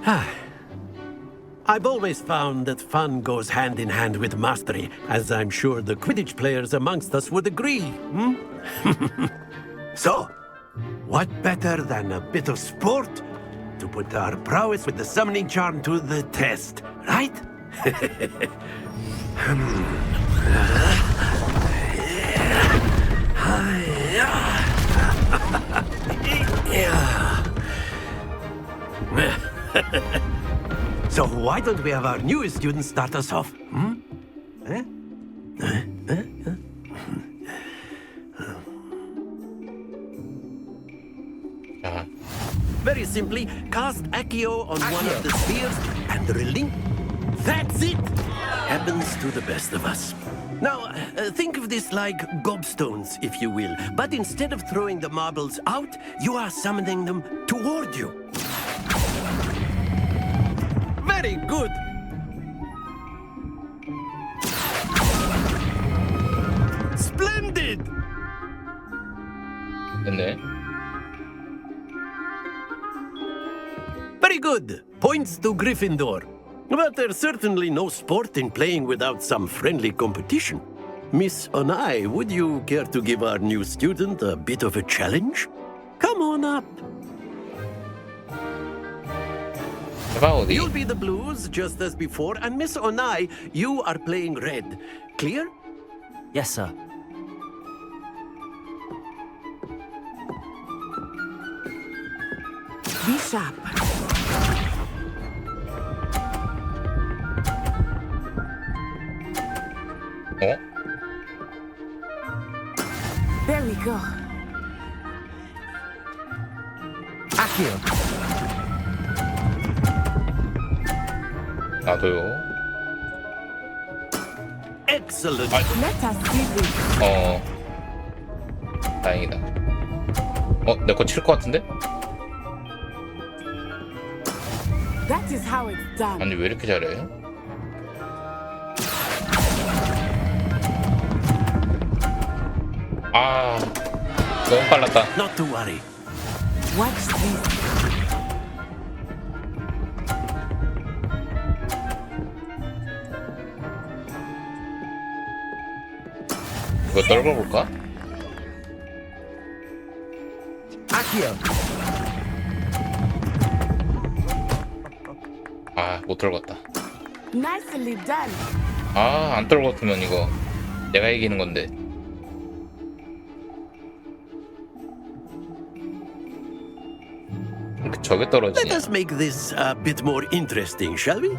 I've always found that fun goes hand in hand with mastery, as I'm sure the Quidditch players amongst us would agree. So, what better than a bit of sport to put our prowess with the summoning charm to the test, right? So why don't we have our newest student start us off? Very simply, cast Accio on one of the spheres and relink. That's it! Happens to the best of us. Now, think of this like gobstones, if you will. But instead of throwing the marbles out, you are summoning them toward you. Very good! Splendid! 됐네. Very good. Points to Gryffindor. But there's certainly no sport in playing without some friendly competition. Miss Onai, would you care to give our new student a bit of a challenge? Come on up. 해봐 어디? You'll be the blues just as before, and Miss Onai, you are playing red. Clear? Yes, sir. Be sharp. 어? There we go. Accio. 나도요. Excellent. Let us see this. 다행이다. 내 거 칠 것 같은데? That is how it's done. 아니 왜 이렇게 잘해? 너무 빨랐다. Not to worry. Watch this. 이거 떨궈볼까? Accio. 못 떨궜다. Nicely done. 안 떨궜으면 이거 내가 이기는 건데. 저게 Let 떨어지냐? us make this a bit more interesting, shall we?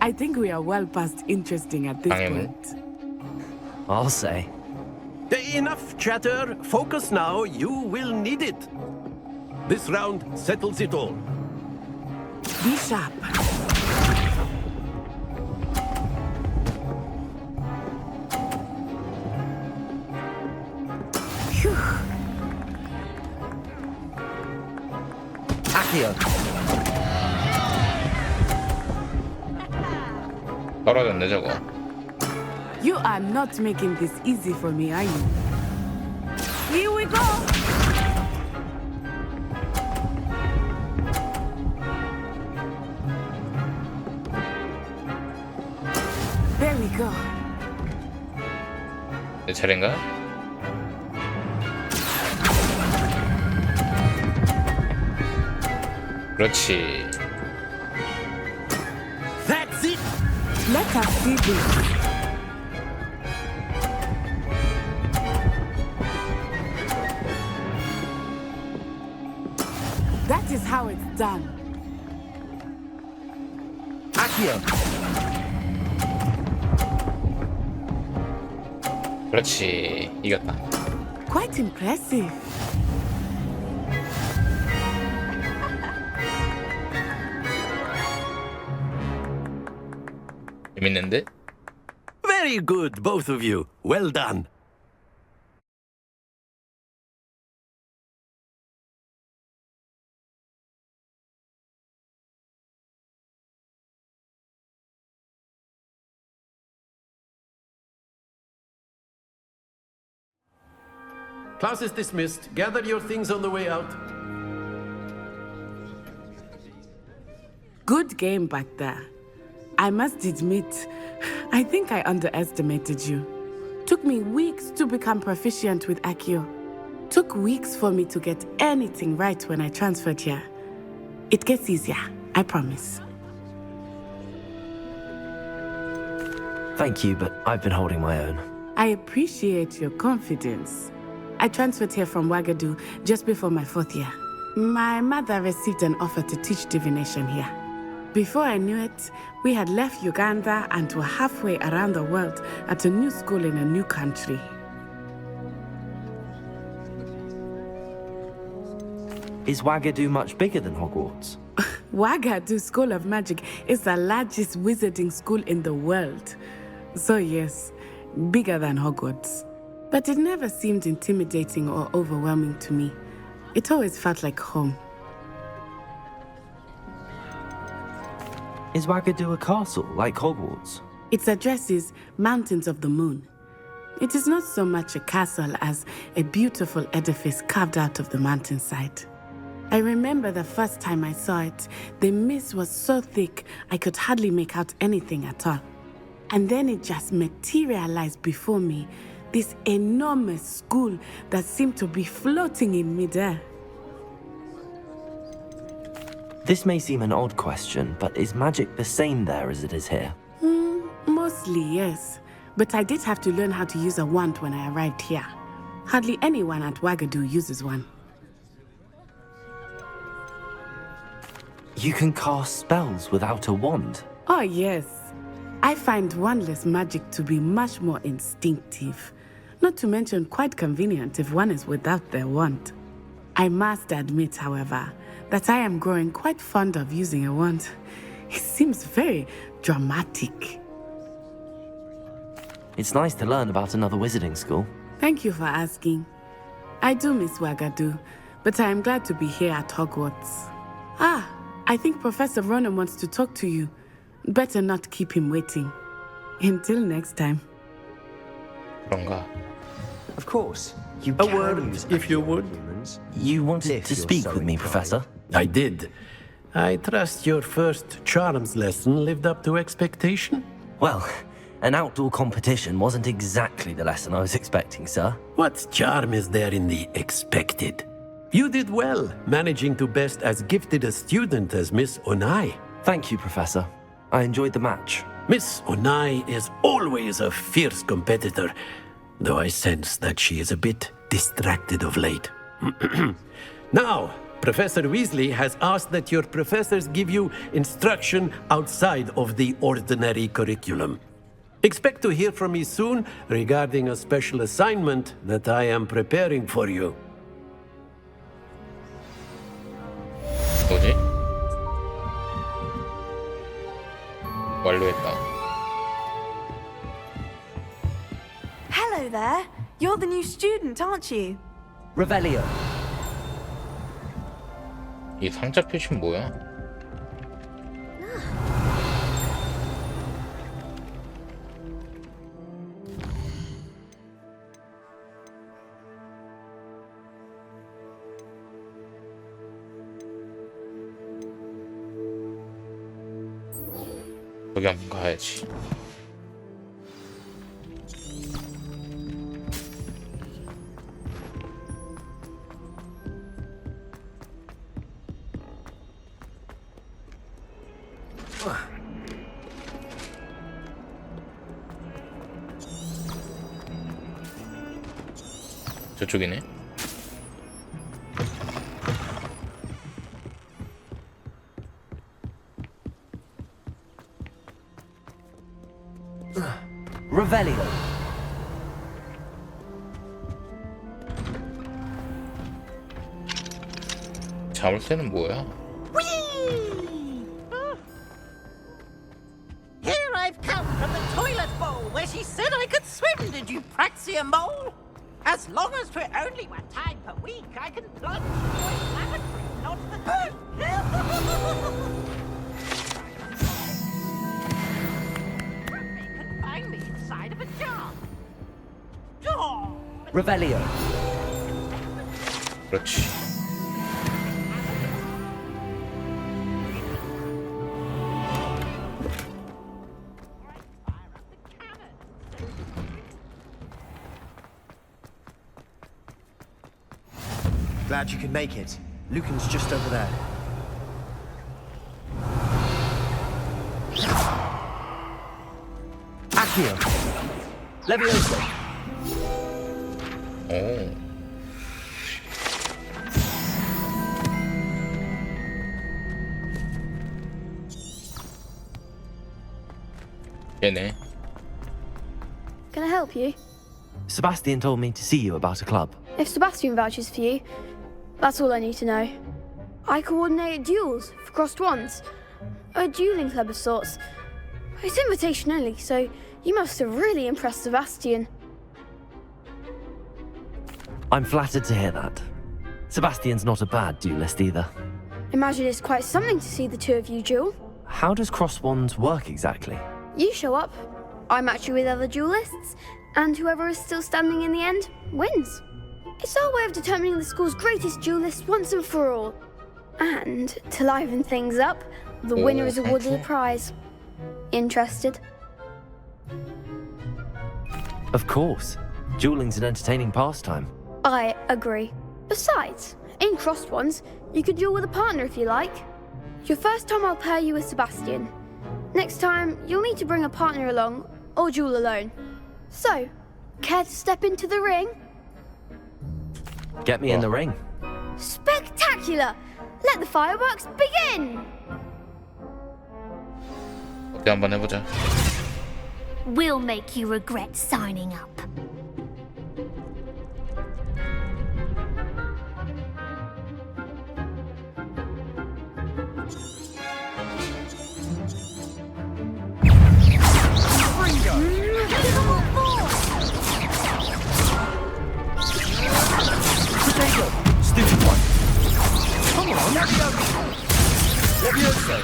I think we are well past interesting at this 당연히. point. I'll say. Enough chatter. Focus now. You will need it. This round settles it all. Be sharp. Phew. Accio. 떨어졌네 저거. You are not making this easy for me, are you? Here we go. There we go. 내 차례인가? 그렇지. That's it. Let us see this. That is how it's done. Accio. 그렇지. 이겼다. Quite impressive. 재밌는데? Very good, both of you. Well done. Class is dismissed. Gather your things on the way out. Good game back there. I must admit, I think I underestimated you. Took me weeks to become proficient with Accio. Took weeks for me to get anything right when I transferred here. It gets easier, I promise. Thank you, but I've been holding my own. I appreciate your confidence. I transferred here from Ouagadougou just before my 4th year. My mother received an offer to teach divination here. Before I knew it, we had left Uganda and were halfway around the world at a new school in a new country. Is Ouagadougou much bigger than Hogwarts? Ouagadougou School of Magic is the largest wizarding school in the world. So yes, bigger than Hogwarts. But it never seemed intimidating or overwhelming to me. It always felt like home. Is Ouagadougou a castle, like Hogwarts? Its address is Mountains of the Moon. It is not so much a castle as a beautiful edifice carved out of the mountainside. I remember the first time I saw it, the mist was so thick I could hardly make out anything at all. And then it just materialized before me, this enormous school that seemed to be floating in midair. This may seem an odd question, but is magic the same there as it is here? Mostly, yes. But I did have to learn how to use a wand when I arrived here. Hardly anyone at Ouagadougou uses one. You can cast spells without a wand? Oh, yes. I find wandless magic to be much more instinctive. Not to mention quite convenient if one is without their wand. I must admit, however, that I am growing quite fond of using a wand. It seems very dramatic. It's nice to learn about another wizarding school. Thank you for asking. I do miss Ouagadougou, but I am glad to be here at Hogwarts. I think Professor Ronan wants to talk to you. Better not keep him waiting. Until next time. 그런가? Of course, you A can word, use if you Accio would. humans. You wanted If to you're speak so with me, inclined. Professor? I did. I trust your first charms lesson lived up to expectation? Well, an outdoor competition wasn't exactly the lesson I was expecting, sir. What charm is there in the expected? You did well, managing to best as gifted a student as Miss Onai. Thank you, Professor. I enjoyed the match. Miss Onai is always a fierce competitor, though I sense that she is a bit distracted of late. Now, Professor Weasley has asked that your professors give you instruction outside of the ordinary curriculum. Expect to hear from me soon regarding a special assignment that I am preparing for you. 뭐지? 완료했다. Hello there. You're the new student, aren't you? Revelio. 이 상자 표시는 뭐야? 여기 한번 가야지. 저쪽이네. Revelio. 자물쇠는 뭐야? Here I've come from the toilet bowl where she said I could swim, did you praxia mole? As long as we're only 1 time per week, I can plunge into a lavatory, not the... They can find me inside of a jar. Oh, Revelio. 그렇지. Glad you could make it. Lucan's just over there. Accio. Levioso. 오. 얘네. Can I help you? Sebastian told me to see you about a club. If Sebastian vouches for you, that's all I need to know. I coordinate duels for crossed wands. A dueling club of sorts. It's invitation only, so you must have really impressed Sebastian. I'm flattered to hear that. Sebastian's not a bad duelist either. Imagine it's quite something to see the two of you duel. How does cross wands work exactly? You show up, I match you with other duelists, and whoever is still standing in the end wins. It's our way of determining the school's greatest duelist once and for all. And to liven things up, the winner is awarded a prize. Interested? Of course. Dueling's an entertaining pastime. I agree. Besides, in crossed ones, you could duel with a partner if you like. Your first time I'll pair you with Sebastian. Next time, you'll need to bring a partner along, or duel alone. So, care to step into the ring? Get me in the ring. Spectacular! Let the fireworks begin! 어디 한번 해보자. We'll make you regret signing up. Stupid one. Come on, Levioso.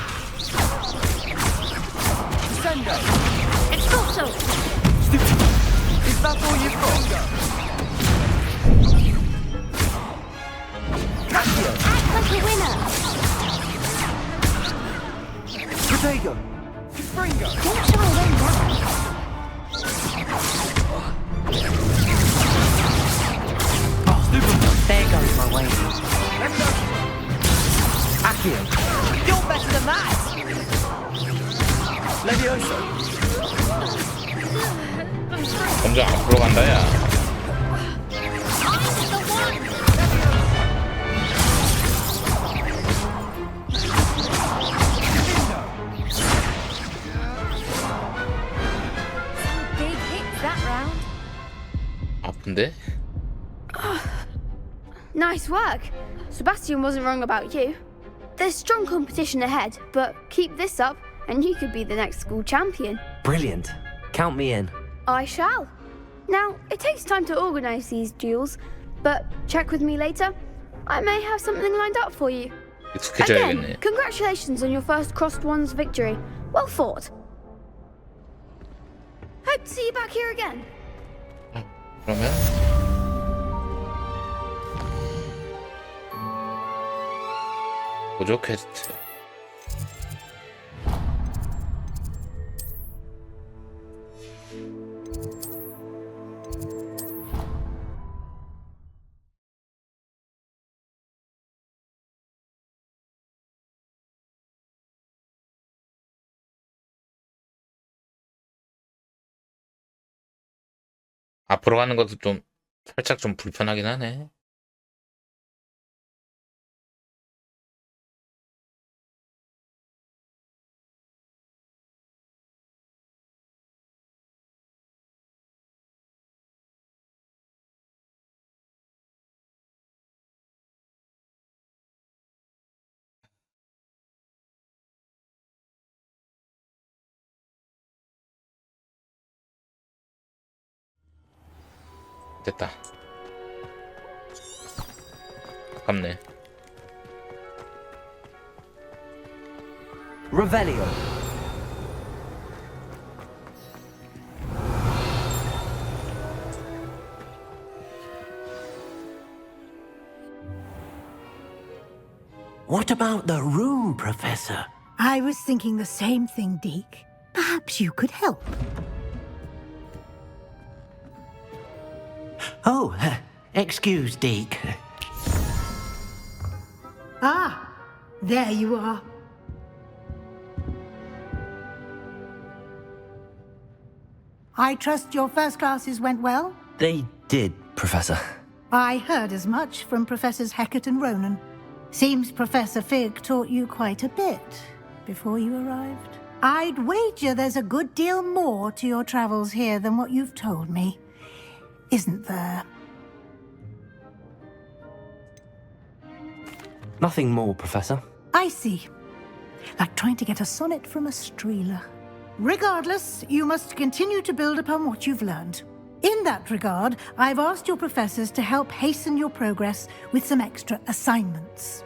Descendo. Expulso! Stupid one. Is that all you've got? Accio. Act like a winner! Protego. Springo. Don't shy away now. There goes my way. Accio. You're better than that! Levioso. 점점 앞으로 간다 야. Big hits that round. 아픈데? Nice work. Sebastian wasn't wrong about you. There's strong competition ahead, but keep this up and you could be the next school champion. Brilliant. Count me in. I shall. Now, it takes time to organise these duels, but check with me later. I may have something lined up for you. 익숙해져야겠네. Again, congratulations on your first crossed wands victory. Well fought. Hope to see you back here again. 그러면 보조 퀘스트. 앞으로 가는 것도 좀 살짝 좀 불편하긴 하네. 됐다. 아깝네. Revelio. What about the room, Professor? I was thinking the same thing, Deke. Perhaps you could help. Oh, excuse, Deke. Ah, there you are. I trust your first classes went well? They did, Professor. I heard as much from Professors Hecat and Ronan. Seems Professor Fig taught you quite a bit before you arrived. I'd wager there's a good deal more to your travels here than what you've told me. Isn't there? Nothing more, Professor. I see. Like trying to get a sonnet from a streeler. Regardless, you must continue to build upon what you've learned. In that regard, I've asked your professors to help hasten your progress with some extra assignments.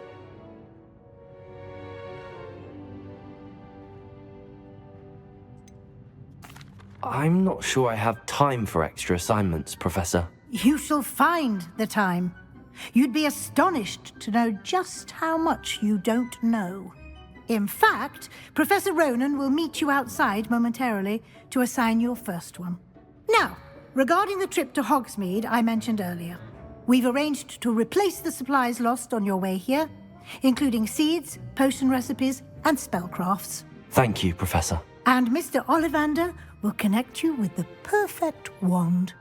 I'm not sure I have time for extra assignments, Professor. You shall find the time. You'd be astonished to know just how much you don't know. In fact, Professor Ronan will meet you outside momentarily to assign your first one. Now, regarding the trip to Hogsmeade I mentioned earlier, we've arranged to replace the supplies lost on your way here, including seeds, potion recipes, and spellcrafts. Thank you, Professor. And Mr. Ollivander will connect you with the perfect wand.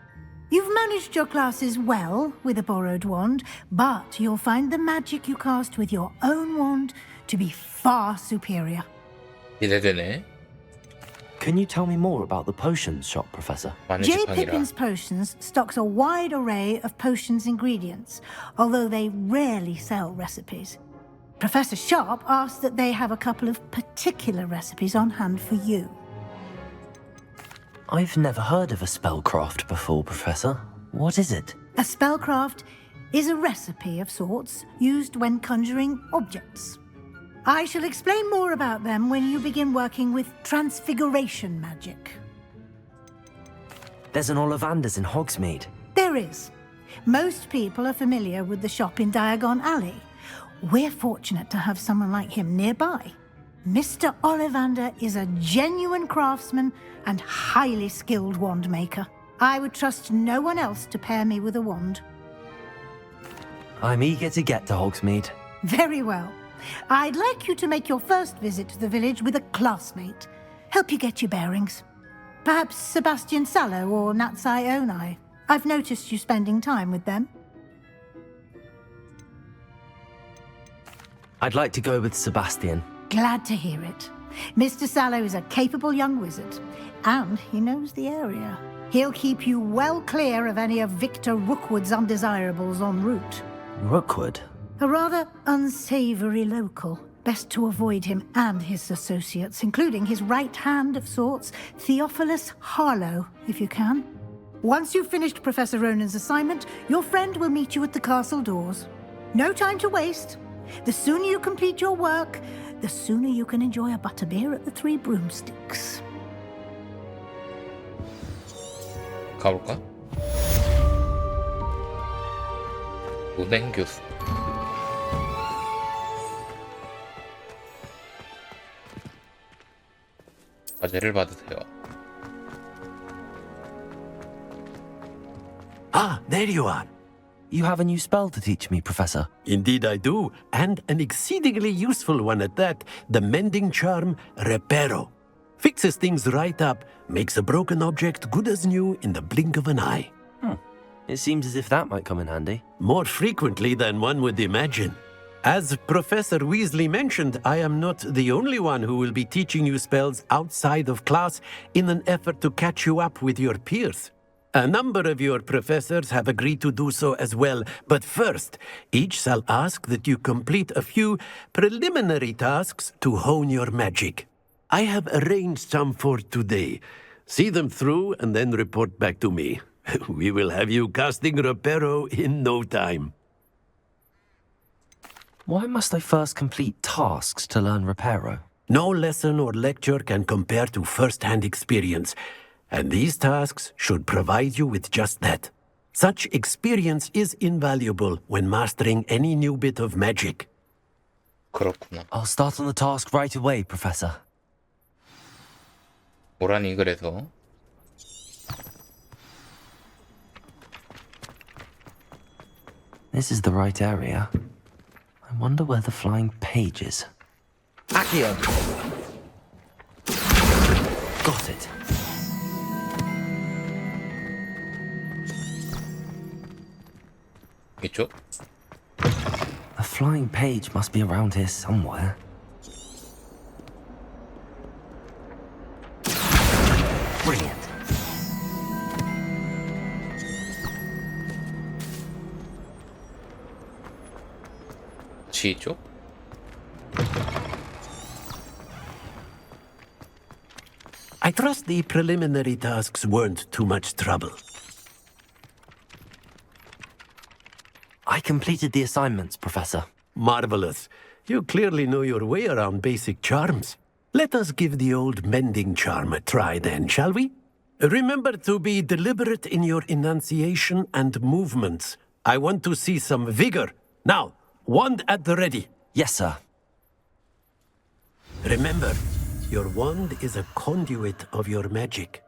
You've managed your classes well with a borrowed wand, but you'll find the magic you cast with your own wand to be far superior. 기대되네. Can you tell me more about the potions shop, Professor? J. Pippin's Potions stocks a wide array of potions ingredients, although they rarely sell recipes. Professor Sharp asked that they have a couple of particular recipes on hand for you. I've never heard of a spellcraft before, Professor. What is it? A spellcraft is a recipe of sorts used when conjuring objects. I shall explain more about them when you begin working with transfiguration magic. There's an Ollivander's in Hogsmeade. There is. Most people are familiar with the shop in Diagon Alley. We're fortunate to have someone like him nearby. Mr. Ollivander is a genuine craftsman and highly skilled wand maker. I would trust no one else to pair me with a wand. I'm eager to get to Hogsmeade. Very well. I'd like you to make your first visit to the village with a classmate. Help you get your bearings. Perhaps Sebastian Sallow or Natsai Onai. I've noticed you spending time with them. I'd like to go with Sebastian. Glad to hear it. Mr. Sallow is a capable young wizard, and he knows the area. He'll keep you well clear of any of Victor Rookwood's undesirables en route. Rookwood? A rather unsavory local. Best to avoid him and his associates, including his right hand of sorts, Theophilus Harlow, if you can. Once you've finished Professor Ronan's assignment, your friend will meet you at the castle doors. No time to waste. The sooner you complete your work, the sooner you can enjoy a butterbeer at the Three Broomsticks. 가볼까? 은행 교수. 과제를 받으세요. Ah, there you are. You have a new spell to teach me, Professor. Indeed I do, and an exceedingly useful one at that, the mending charm Reparo. Fixes things right up, makes a broken object good as new in the blink of an eye. It seems as if that might come in handy. More frequently than one would imagine. As Professor Weasley mentioned, I am not the only one who will be teaching you spells outside of class in an effort to catch you up with your peers. A number of your professors have agreed to do so as well, but first, each shall ask that you complete a few preliminary tasks to hone your magic. I have arranged some for today. See them through and then report back to me. We will have you casting Reparo in no time. Why must I first complete tasks to learn Reparo? No lesson or lecture can compare to first-hand experience, and these tasks should provide you with just that. Such experience is invaluable when mastering any new bit of magic. 그렇구나. I'll start on the task right away, Professor. 뭐라니 그래서? This is the right area. I wonder where the flying page is. Accio! Got it. 이쪽? A flying page must be around here somewhere. Brilliant. 지 쪽? I trust the preliminary tasks weren't too much trouble. I completed the assignments, Professor. Marvelous. You clearly know your way around basic charms. Let us give the old mending charm a try then, shall we? Remember to be deliberate in your enunciation and movements. I want to see some vigor. Now, wand at the ready. Yes, sir. Remember, your wand is a conduit of your magic.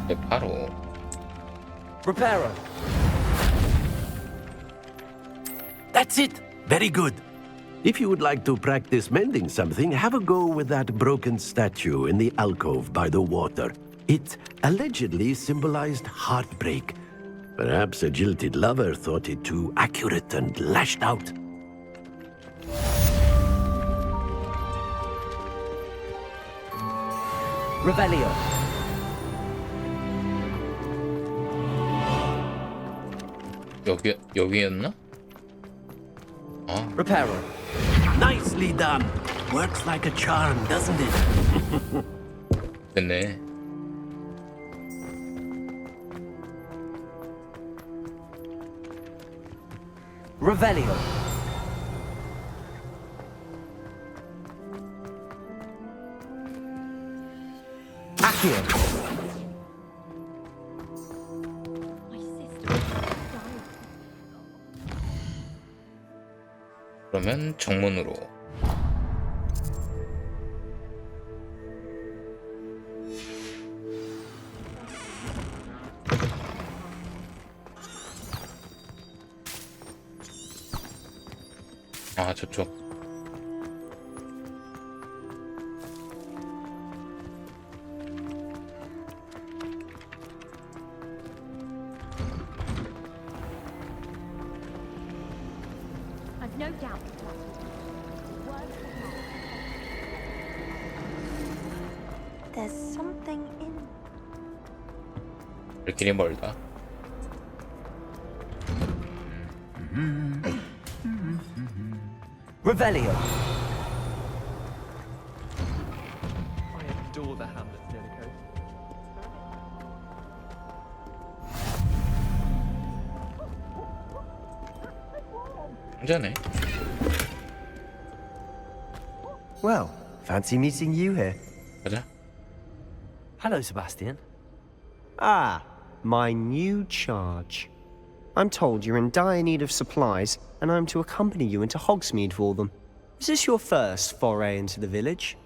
네, 바로. Reparo. That's it! Very good. If you would like to practice mending something, have a go with that broken statue in the alcove by the water. It allegedly symbolized heartbreak. Perhaps a jilted lover thought it too accurate and lashed out. Revelio. 여기였나? 아, Reparo. Nicely done. Works like a charm, doesn't it? 됐네. Revelio. Accio. 그러면 정문으로. 아, 저쪽. I've no doubt. There's something in. 길이 멀다. Revelio. I adore the Hamlet near the coast. 혼자네. Well, fancy meeting you here. 가자. Hello, Sebastian. Ah, my new charge. I'm told you're in dire need of supplies, and I'm to accompany you into Hogsmeade for them. Is this your first foray into the village?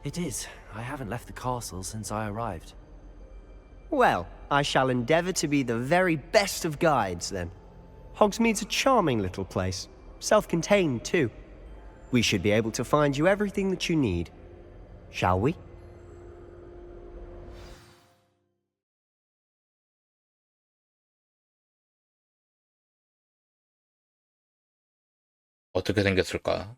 It is. I haven't left the castle since I arrived. Well, I shall endeavour to be the very best of guides, then. Hogsmeade's a charming little place, self-contained too. We should be able to find you everything that you need. Shall we? 어떻게 생겼을까?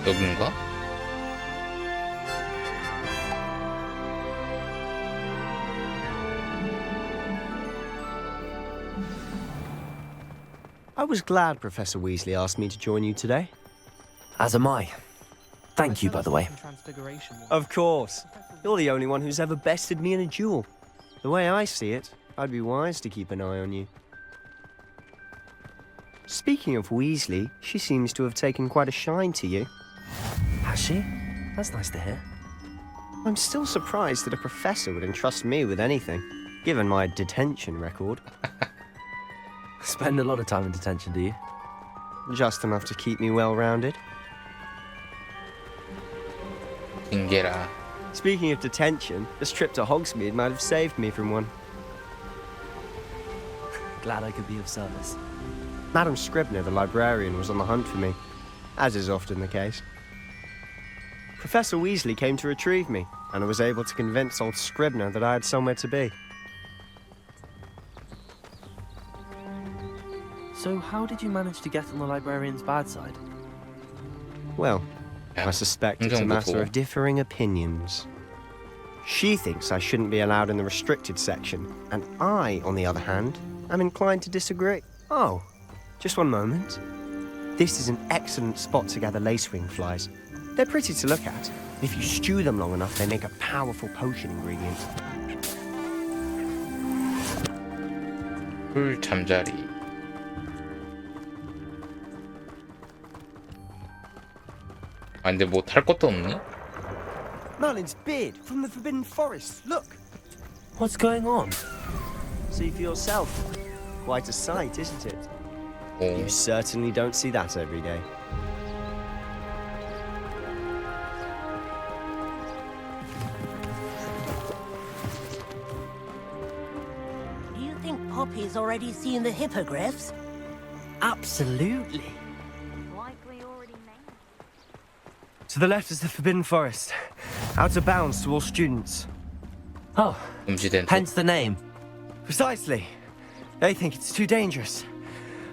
여긴가? I was glad Professor Weasley asked me to join you today. As am I. Thank you, by the way. Of course. You're the only one who's ever bested me in a duel. The way I see it, I'd be wise to keep an eye on you. Speaking of Weasley, she seems to have taken quite a shine to you. Has she? That's nice to hear. I'm still surprised that a professor would entrust me with anything, given my detention record. Spend a lot of time in detention, do you? Just enough to keep me well-rounded. 징계라. Speaking of detention, this trip to Hogsmeade might have saved me from one. Glad I could be of service. Madam Scribner, the librarian, was on the hunt for me, as is often the case. Professor Weasley came to retrieve me, and I was able to convince old Scribner that I had somewhere to be. So how did you manage to get on the librarian's bad side? Well, I suspect it's a matter 무서워. of differing opinions. She thinks I shouldn't be allowed in the restricted section, and I, on the other hand, am inclined to disagree. Oh, just one moment. This is an excellent spot to gather lacewing flies. They're pretty to look at. If you stew them long enough, they make a powerful potion ingredient. 풀 잠자리. 아 근데 뭐 탈 것도 없니? Merlin's beard from the Forbidden Forest. Look, What's going on? see for yourself. Quite a sight, isn't it? 오. You certainly don't see that every day. Do you think Poppy's already seen the hippogriffs? Absolutely. Likely already named. To the left is the Forbidden Forest. Out of bounds to all students. Oh, 금지된 쪽. hence the name. Precisely. They think it's too dangerous.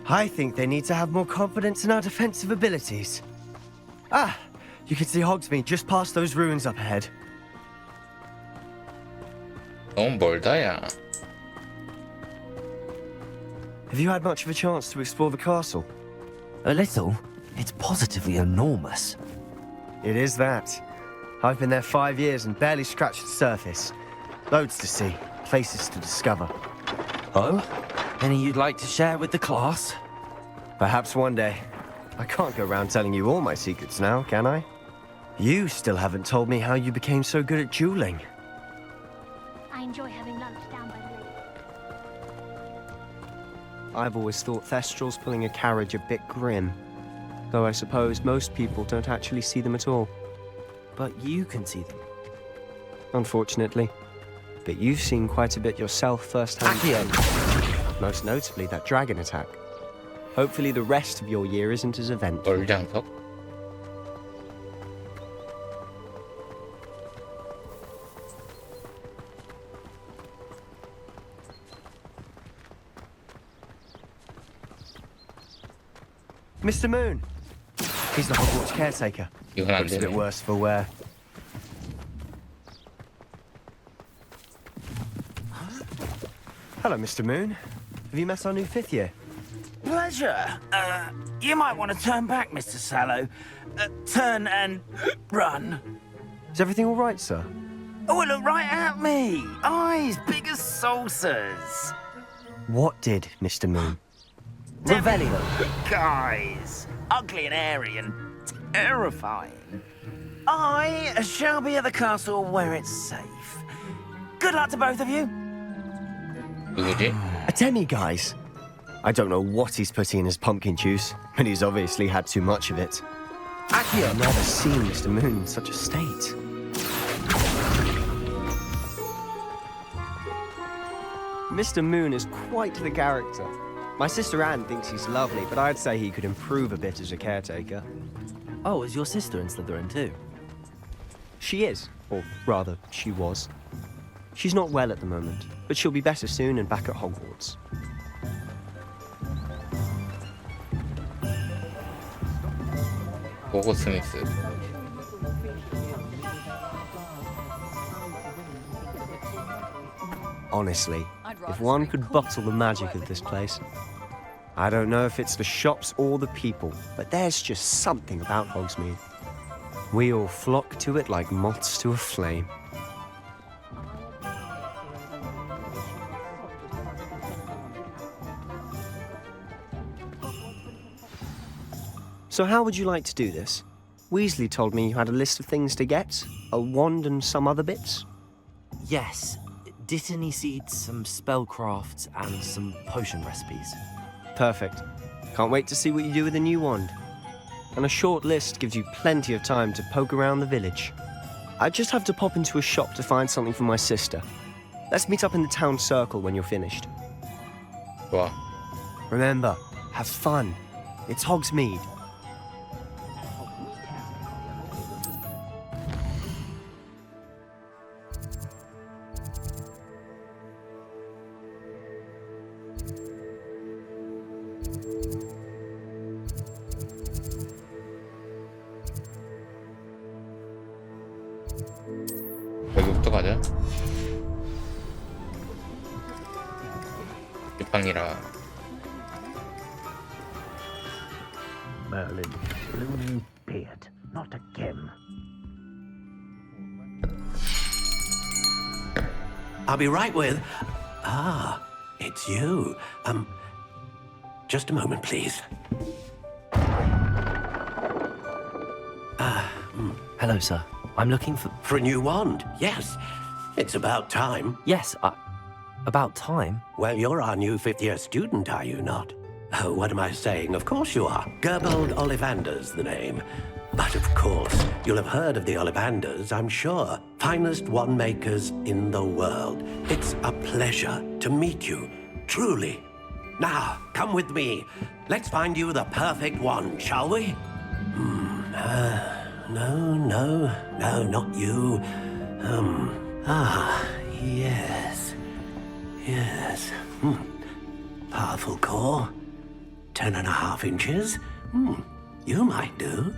I think they need to have more confidence in our defensive abilities. Ah, you can see Hogsmeade just past those ruins up ahead. 너무 멀다 야. Have you had much of a chance to explore the castle? A little. It's positively enormous. It is that. I've been there 5 years and barely scratched the surface. Loads to see, places to discover. Oh? Any you'd like to share with the class? Perhaps one day. I can't go around telling you all my secrets now, can I? You still haven't told me how you became so good at dueling. I enjoy having lunch down by the lake. I've always thought Thestrals pulling a carriage a bit grim. Though I suppose most people don't actually see them at all. But you can see them. Unfortunately. But you've seen quite a bit yourself firsthand. Accio! Most notably that dragon attack. Hopefully the rest of your year isn't as eventful. 얼장석? Mr. Moon! He's the Hogwarts caretaker. 이건 안 Looks a bit 되네. worse for wear. Hello, Mr. Moon. Have you met our new 5th year? Pleasure. You might want to turn back, Mr. Sallow. Turn and run. Is everything all right, sir? Oh, look right at me. Eyes big as saucers. What did, Mr. Moon? Revelio. Guys, ugly and hairy and terrifying. I shall be at the castle where it's safe. Good luck to both of you. 누구지? A demi-guise. I don't know what he's putting in his pumpkin juice, but he's obviously had too much of it. Accio! I've never seen Mr. Moon in such a state. Mr. Moon is quite the character. My sister Anne thinks he's lovely, but I'd say he could improve a bit as a caretaker. Oh, is your sister in Slytherin too? She is, or rather, she was. She's not well at the moment, but she'll be better soon and back at Hogwarts. 호그 스미스. Honestly, if one could bottle the magic of this place. I don't know if it's the shops or the people, but there's just something about Hogsmeade. We all flock to it like moths to a flame. So how would you like to do this? Weasley told me you had a list of things to get, a wand and some other bits. Yes, Dittany seeds, some spellcrafts, and some potion recipes. Perfect. Can't wait to see what you do with the new wand. And a short list gives you plenty of time to poke around the village. I just have to pop into a shop to find something for my sister. Let's meet up in the town circle when you're finished. 좋아. Remember, have fun. It's Hogsmeade. 여기부터 가자. 이 방이라. Merlin's blooming beard, not again. I'll be right with... Ah, it's you. Just a moment, please. Hello, sir. I'm looking for... For a new wand, yes. It's about time. Yes, about time? Well, you're our new fifth-year student, are you not? Oh, what am I saying? Of course you are. Gerbold Ollivander's the name. But of course, you'll have heard of the Ollivanders, I'm sure. Finest wand makers in the world. It's a pleasure to meet you, truly. Now, come with me. Let's find you the perfect wand, shall we? No, not you. Yes. Powerful core. 10.5 inches. You might do.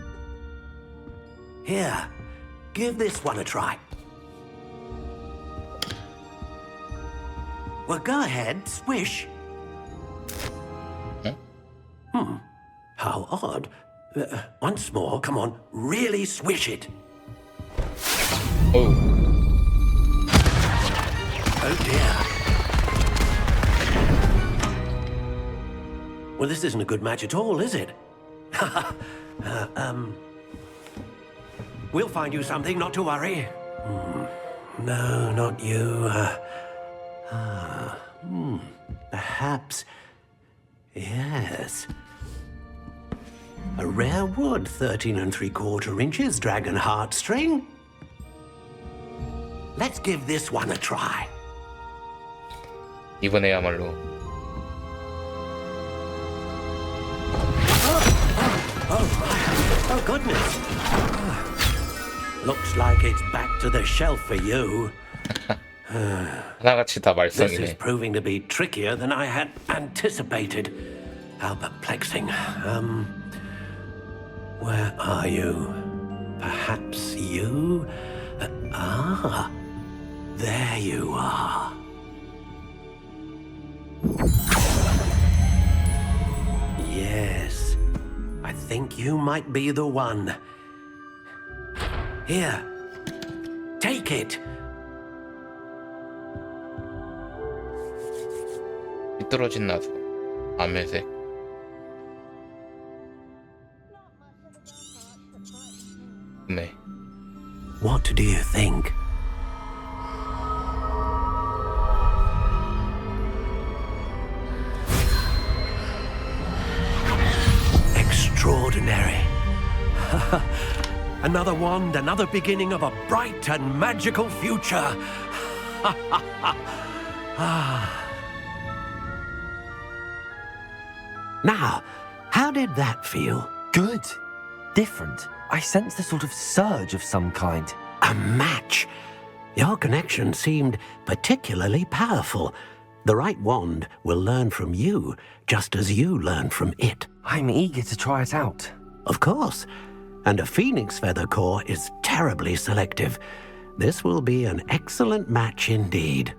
Here, give this one a try. Well, go ahead, swish. How odd. Once more, come on, really swish it. Oh. Oh dear. Well, this isn't a good match at all, is it? We'll find you something, not to worry. No, not you. Perhaps. Yes. A rare wood, 13 3/4 inches, dragon heartstring. Let's give this one a try. 이번에야말로. Oh, goodness. Looks like it's back to the shelf for you. 하나같이 다 This is 말썽이네. proving to be trickier than I had anticipated. How perplexing. Where are you? Perhaps you? There you are. Yes, I think you might be the one. Here, take it. 삐뚤어진 나도. 암회색. 네. What do you think? Extraordinary. Another wand, another beginning of a bright and magical future. Now, how did that feel? Good. Different. I sensed a sort of surge of some kind. A match. Your connection seemed particularly powerful. The right wand will learn from you, just as you learn from it. I'm eager to try it out. Of course. and a phoenix feather core is terribly selective. This will be an excellent match indeed.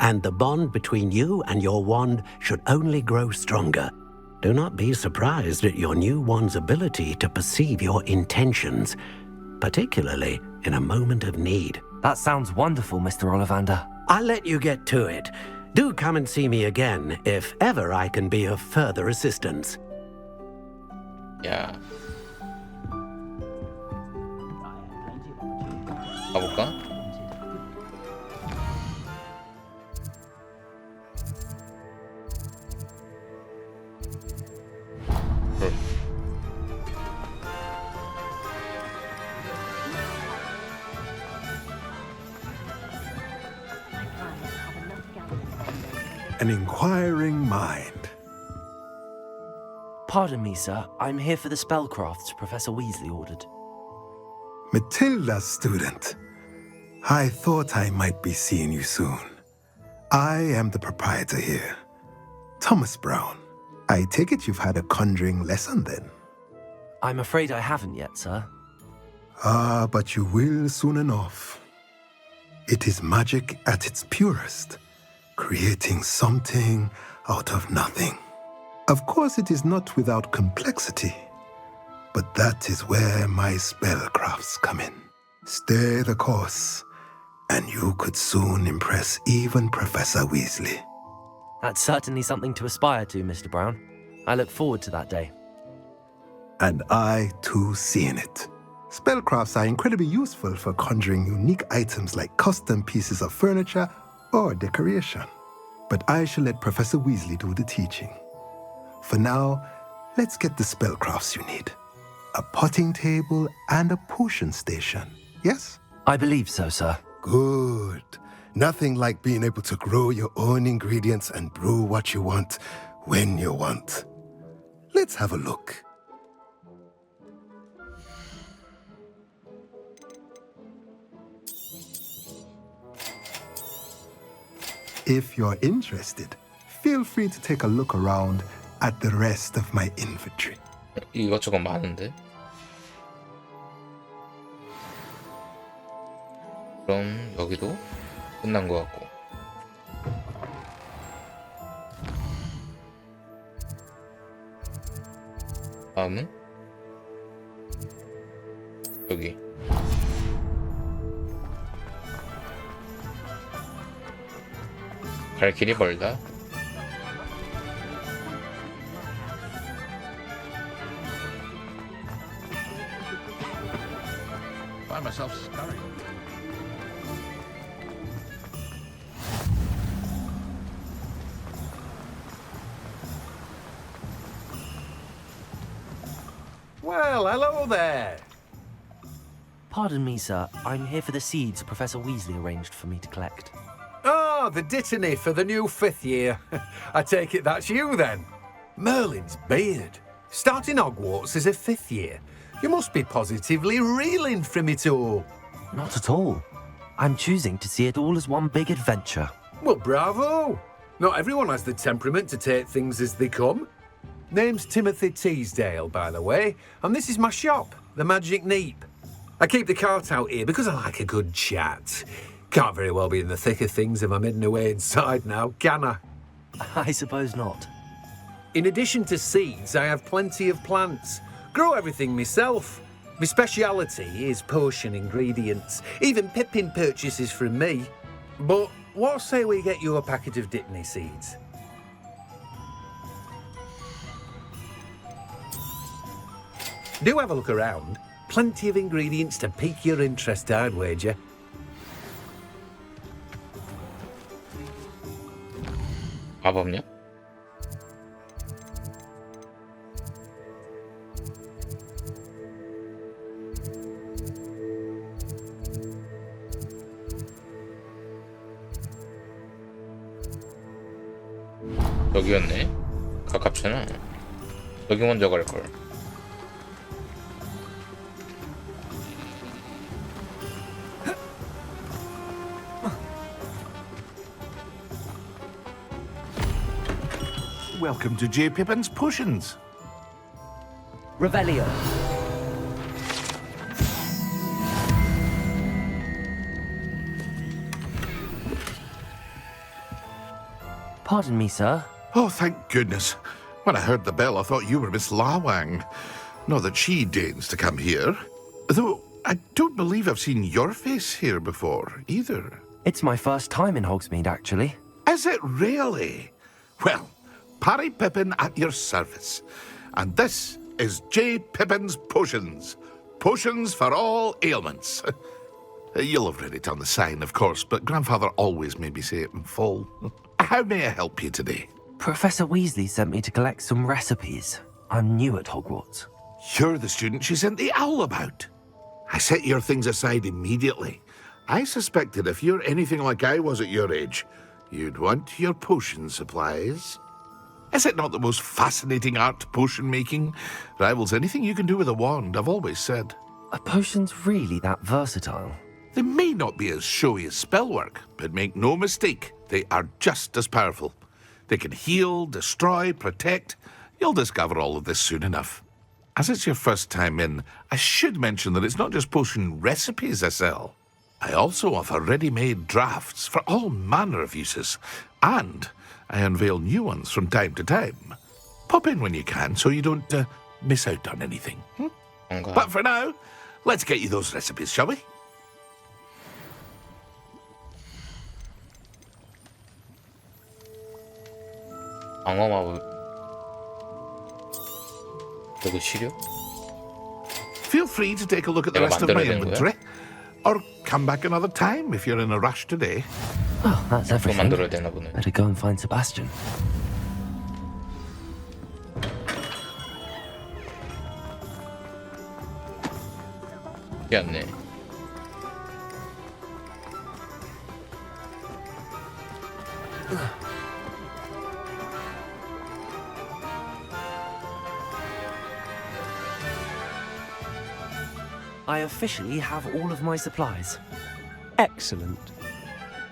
And the bond between you and your wand should only grow stronger. Do not be surprised at your new wand's ability to perceive your intentions, particularly in a moment of need. That sounds wonderful, Mr. Ollivander. I'll let you get to it. Do come and see me again if ever I can be of further assistance. 야. 가볼까? An inquiring mind. Pardon me, sir. I'm here for the spellcrafts Professor Weasley ordered. Matilda, student. I thought I might be seeing you soon. I am the proprietor here, Thomas Brown. I take it you've had a conjuring lesson then? I'm afraid I haven't yet, sir. Ah, but you will soon enough. It is magic at its purest, creating something out of nothing. Of course, it is not without complexity, but that is where my spellcrafts come in. Stay the course, and you could soon impress even Professor Weasley. That's certainly something to aspire to, Mr. Brown. I look forward to that day. And I, too, seeing it. Spellcrafts are incredibly useful for conjuring unique items like custom pieces of furniture or decoration. But I shall let Professor Weasley do the teaching. For now, let's get the spellcrafts you need. A potting table and a potion station, yes? I believe so, sir. Good. Nothing like being able to grow your own ingredients and brew what you want when you want. Let's have a look. If you're interested, feel free to take a look around at the rest of my inventory. 이것저것 많은데? 그럼 여기도 끝난 것 같고. 다음은 여기. 갈 길이 멀다. Find myself scurrying. Well, hello there. Pardon me, sir. I'm here for the seeds Professor Weasley arranged for me to collect. Ah, the dittany for the new 5th year. I take it that's you then. Merlin's beard. Starting Hogwarts as a 5th year. You must be positively reeling from it all. Not at all. I'm choosing to see it all as one big adventure. Well, bravo. Not everyone has the temperament to take things as they come. Name's Timothy Teasdale, by the way, and this is my shop, the Magic Neep. I keep the cart out here because I like a good chat. Can't very well be in the thick of things if I'm hidden away inside now, can I? I suppose not. In addition to seeds, I have plenty of plants. Grow everything myself. My speciality is potion ingredients. Even Pippin purchases from me. But what say we get you a packet of Dittany seeds? Do have a look around. Plenty of ingredients to pique your interest, I'd wager. 마법냐? 여기였네. 가깝잖아. 여기 먼저 갈걸. Welcome to J. Pippin's Potions. Revelio. Pardon me, sir. Oh, thank goodness. When I heard the bell, I thought you were Miss Lawang. Not that she deigns to come here. Though I don't believe I've seen your face here before, either. It's my first time in Hogsmeade, actually. Is it really? Well, Parry Pippin at your service. And this is J. Pippin's Potions. Potions for all ailments. You'll have read it on the sign, of course, but Grandfather always made me say it in full. How may I help you today? Professor Weasley sent me to collect some recipes. I'm new at Hogwarts. You're the student she sent the owl about. I set your things aside immediately. I suspected if you're anything like I was at your age, you'd want your potion supplies. Is it not the most fascinating art, potion making? Rivals anything you can do with a wand, I've always said. Are potions really that versatile? They may not be as showy as spellwork, but make no mistake, they are just as powerful. They can heal, destroy, protect. You'll discover all of this soon enough. As it's your first time in, I should mention that it's not just potion recipes I sell. I also offer ready-made drafts for all manner of uses, and I unveil new ones from time to time. Pop in when you can so you don't miss out on anything. Okay. But for now, let's get you those recipes, shall we? 방어 마법. 이거 시료? Feel free to take a look at the 내가 rest of my 만들어야 되는 거야? inventory. Or come back another time if you're in a rush today. Oh, that's 그거 everything. 만들어야 되나 보네. Better go and find Sebastian. 미안네. I officially have all of my supplies. Excellent.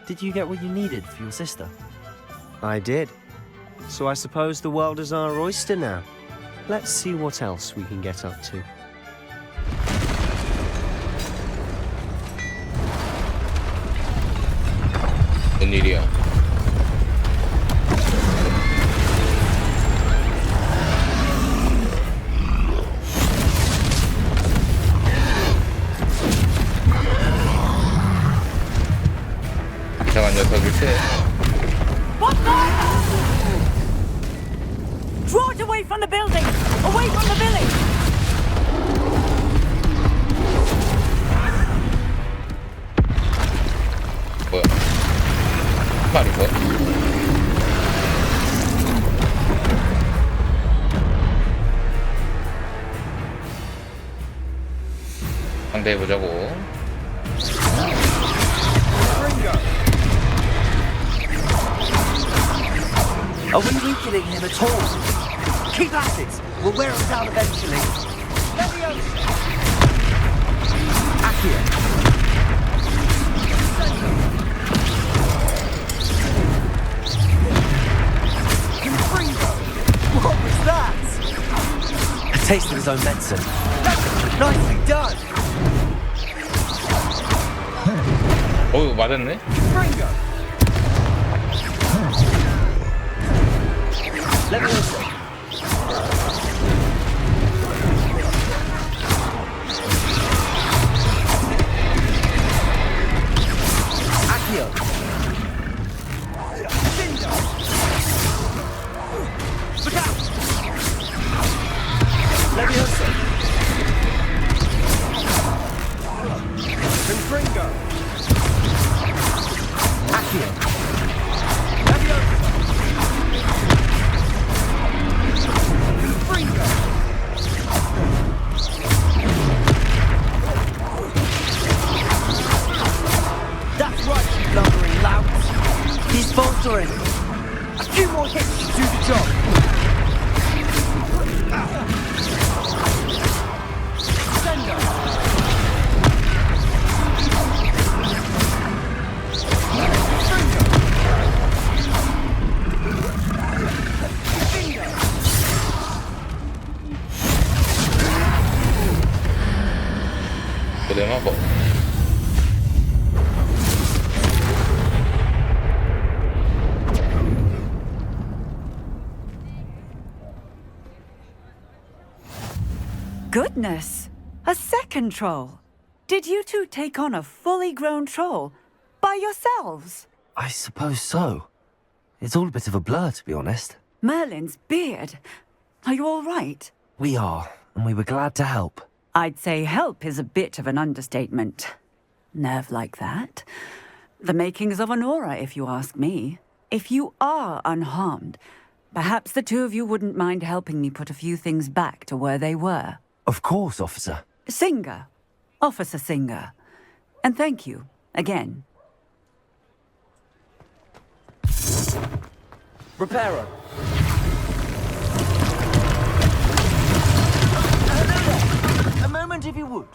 Did you get what you needed for your sister? I did. So I suppose the world is our oyster now. Let's see what else we can get up to. 뭔 일이야? 이상한 녀석일세. What the? Draw it away from the building! Away from the village! 뭐야? 말이 뭐? 상대해보자고. Are we weakening him at all? Keep at it! We'll wear him down eventually. Accio. What was that? A taste of his own medicine. Nicely done! 어우, 맞았네? Let me listen. Accio. Look out! Leviosa. Confringo. Accio. Leviosa. That's right, you lumbering louts. He's faltering. A few more hits to do the job. Sender. 고대마 뭐? goodness! A second troll. Did you two take on a fully grown troll by yourselves? I suppose so. It's all a bit of a blur, to be honest. Merlin's beard. Are you all right? We are, and we were glad to help. I'd say help is a bit of an understatement. Nerve like that. The makings of an aura, if you ask me. If you are unharmed, perhaps the two of you wouldn't mind helping me put a few things back to where they were. Of course, officer. Singer. Officer Singer. And thank you, again. Repairer. A moment, if you would.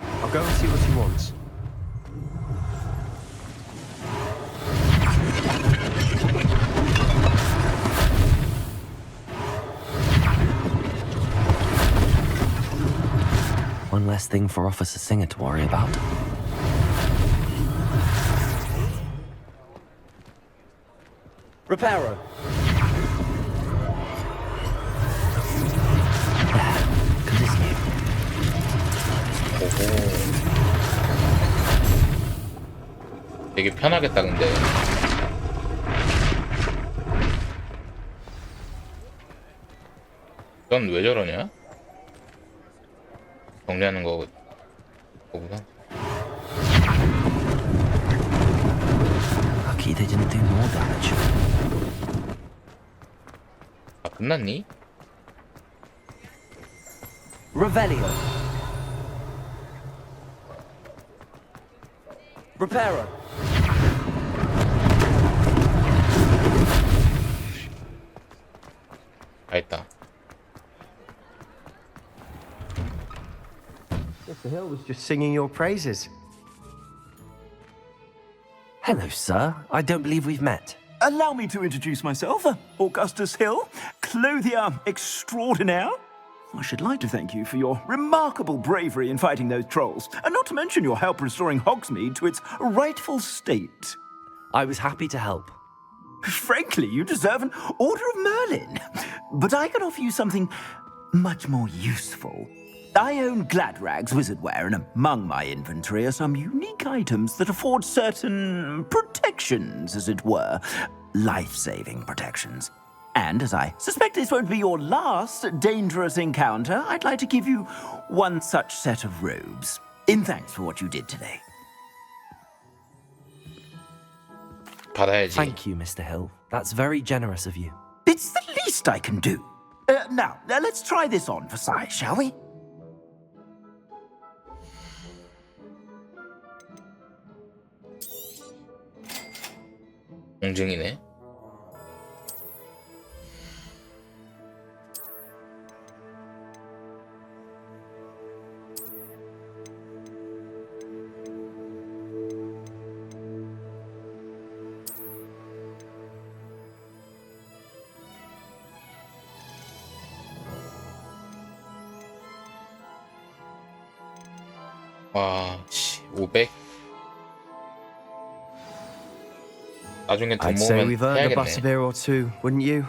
I'll go and see what he wants. One less thing for Officer Singer to worry about. Reparo. Continue. 되게 편하겠다 근데. 넌 왜 저러냐? 정리하는 거구나. Lucky they didn't do more damage. 아, 끝났니? Revelio. Reparo. 다 했다. Mr. Hill was just singing your praises. Hello, sir. I don't believe we've met. Allow me to introduce myself, Augustus Hill, clothier extraordinaire. I should like to thank you for your remarkable bravery in fighting those trolls, and not to mention your help restoring Hogsmeade to its rightful state. I was happy to help. Frankly, you deserve an Order of Merlin. But I can offer you something much more useful. I own Gladrag's wizardware, and among my inventory are some unique items that afford certain protections, as it were. Life-saving protections. And as I suspect this won't be your last dangerous encounter, I'd like to give you one such set of robes, in thanks for what you did today. 받아야지. Thank you, Mr. Hill. That's very generous of you. It's the least I can do. Now, let's try this on for size, shall we? 공증이네. 와, 씨, 500. 나중에 돈 I'd say 모으면 we've earned a 해야겠네. butterbeer or two, wouldn't you?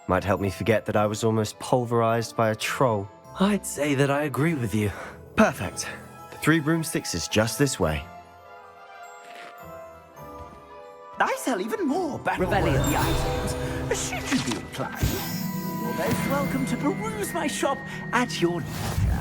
Might help me forget that I was almost pulverized by a troll. I'd say that I agree with you. Perfect. The 3 broomsticks is just this way. I sell even more battle-worthy items. Should you be inclined, you're both welcome to peruse my shop at your leisure.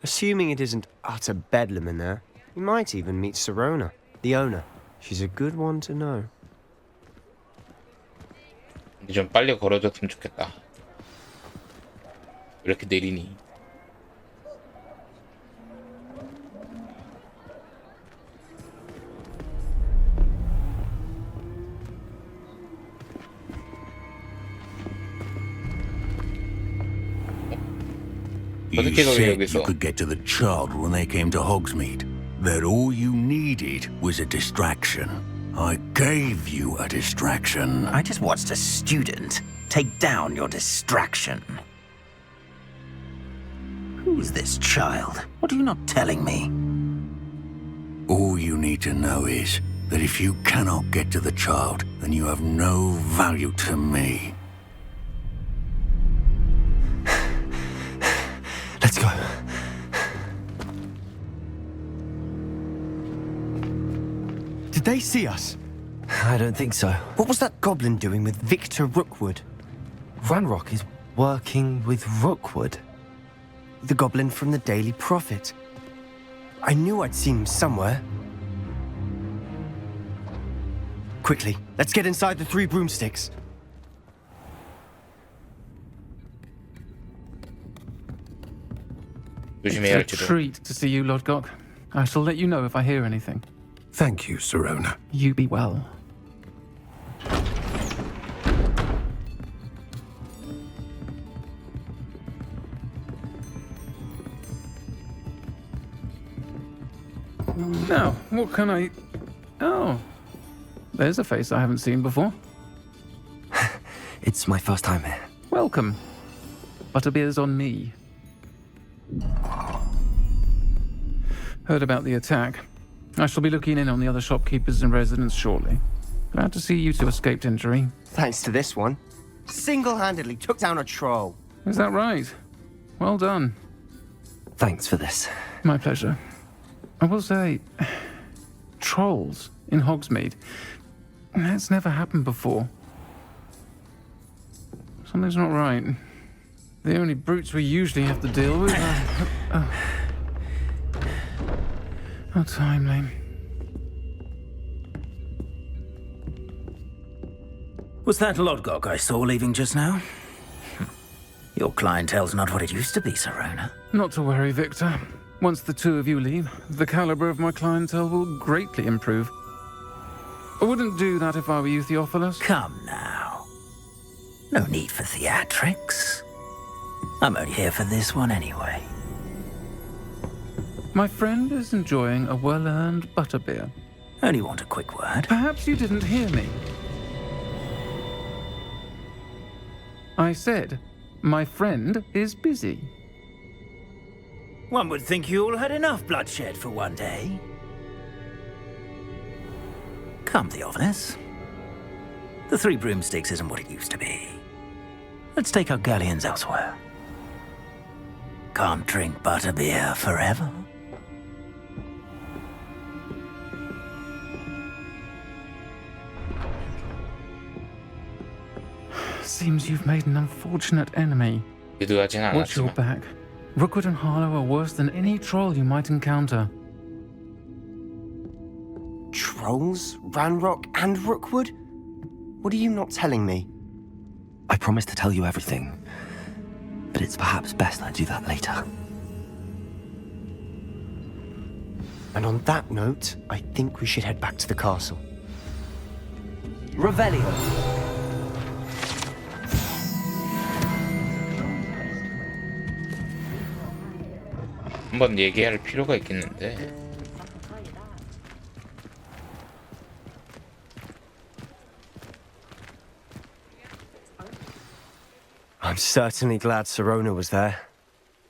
Assuming it isn't utter bedlam in there, you might even meet Serona, the owner. She's a good one to know. 근데 좀 빨리 걸어줬으면 좋겠다. 왜 이렇게 느리니? You said you could get to the child when they came to Hogsmeade. That all you needed was a distraction. I gave you a distraction. I just watched a student take down your distraction. Who's this child? What are you not telling me? All you need to know is that if you cannot get to the child, then you have no value to me. Let's go. Did they see us? I don't think so. What was that goblin doing with Victor Rookwood? Ranrock is working with Rookwood. The goblin from the Daily Prophet. I knew I'd seen him somewhere. Quickly, let's get inside the 3 broomsticks. It's a treat to see you, Lord Gok. I shall let you know if I hear anything. Thank you, Sirona. You be well. Now, what can I... Oh, there's a face I haven't seen before. It's my first time here. Welcome. Butterbeer's on me. Heard about the attack. I shall be looking in on the other shopkeepers and residents shortly. Glad to see you two escaped injury. Thanks to this one. Single-handedly took down a troll. Is that right? Well done. Thanks for this. My pleasure. I will say, trolls in Hogsmeade. That's never happened before. Something's not right. The only brutes we usually have to deal with are... How timely. Was that Lodgok I saw leaving just now? Your clientele's not what it used to be, Sirona. Not to worry, Victor. Once the 2 of you leave, the caliber of my clientele will greatly improve. I wouldn't do that if I were you, Theophilus. Come now. No need for theatrics. I'm only here for this one anyway. My friend is enjoying a well-earned butterbeer. Only want a quick word. Perhaps you didn't hear me. I said, my friend is busy. One would think you all had enough bloodshed for one day. Come, Theophilus. The 3 broomsticks isn't what it used to be. Let's take our galleons elsewhere. Can't drink butterbeer forever. Seems you've made an unfortunate enemy. 유도하진 Watch your 않았지만 back. Rookwood and Harlow are worse than any troll you might encounter. Trolls? Ranrock and Rookwood? What are you not telling me? I promised to tell you everything, but it's perhaps best I do that later. And on that note, I think we should head back to the castle. Revelio. 한번 얘기할 필요가 있겠는데. I'm certainly glad Sirona was there.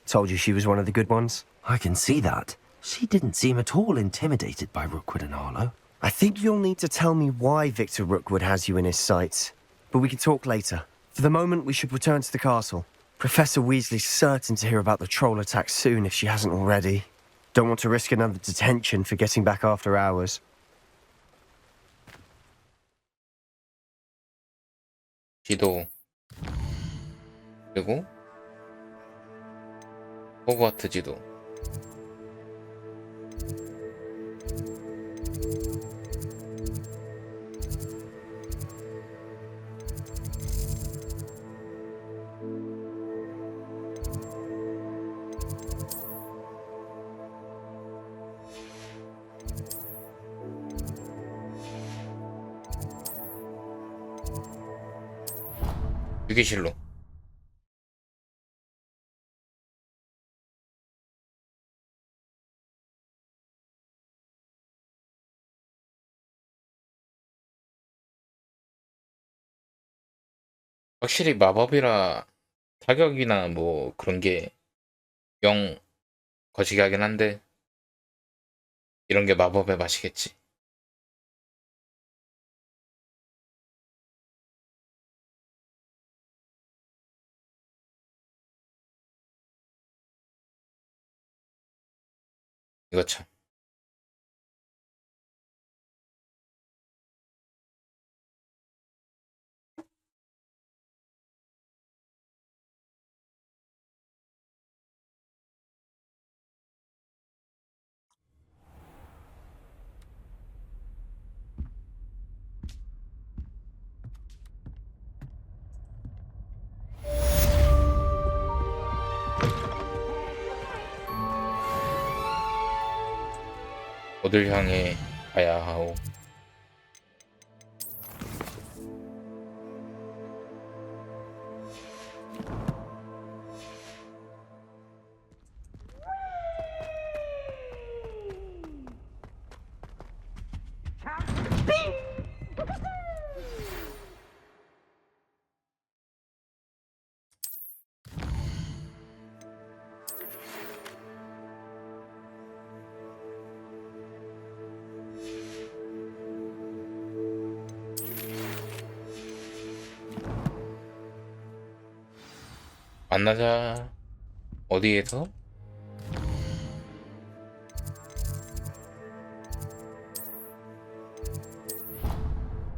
Told you she was one of the good ones. I can see that. She didn't seem at all intimidated by Rookwood and Harlow. I think you'll need to tell me why Victor Rookwood has you in his sights. But we can talk later. For the moment, we should return to the castle. Professor Weasley's certain to hear about the troll attack soon if she hasn't already. Don't want to risk another detention for getting back after hours. 지도 그리고 호그와트 지도. 유기실로. 확실히 마법이라 타격이나 뭐 그런 게 영 거시기하긴 한데 이런 게 마법의 맛이겠지. 이거 참. 어딜 향해 가야 하오. 만나자. 어디에서?